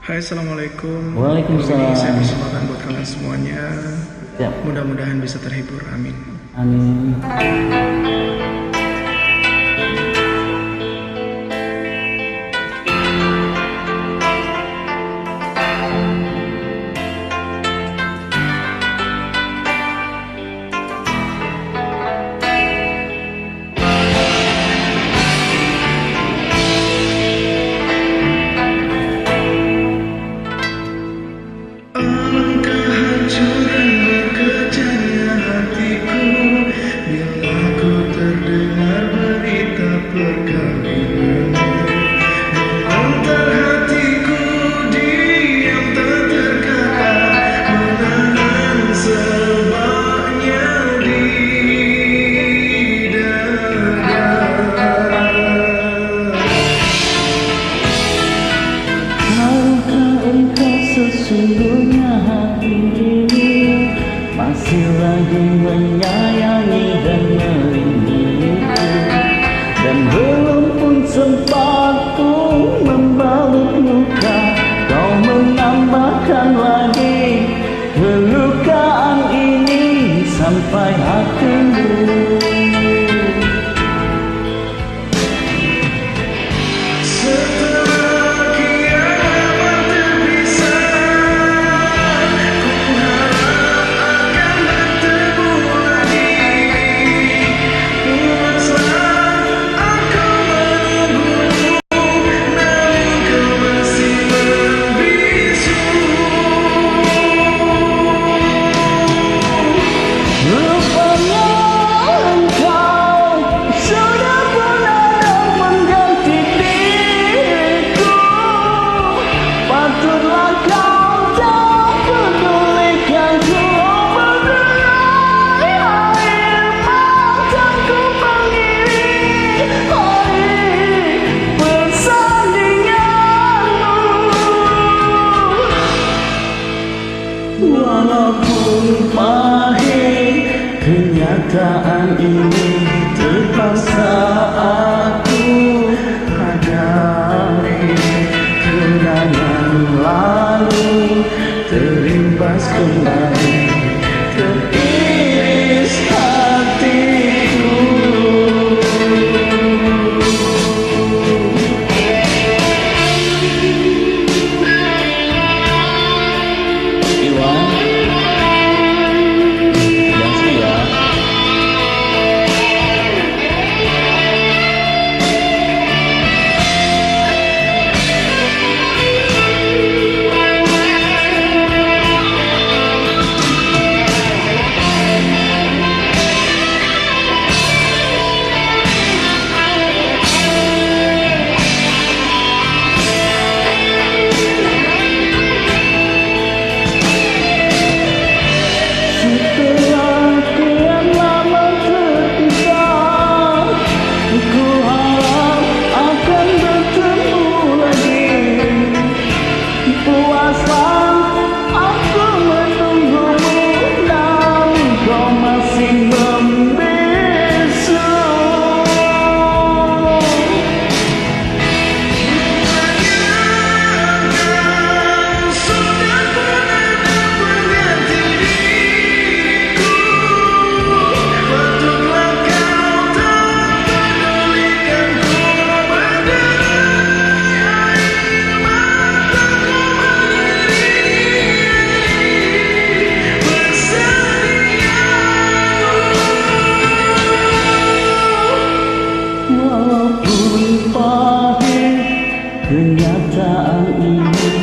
Hai, assalamualaikum. Waalaikumsalam. Ini saya persembahkan buat kalian semuanya. Siap. Mudah-mudahan bisa terhibur. Amin. Amin. Alangkah hancur dan berkecahnya hatiku bila ku terdengar berita perkawinanmu. Mengantar hatiku diam tak terkata, menahan sebabnya di dada. Tahukah engkau sesungguhnya hati ini masih lagi menyayangi dan melindungiku, dan belum pun sempat pun membalut luka, kau menambahkan lagi kelukaan ini sampai hatimu. Walaupun pahit kenyataan ini, terpaksa aku hadapi. Kenangan lalu terimbas kembali, teriris hatiku. Walaupun pahit kenyataan ini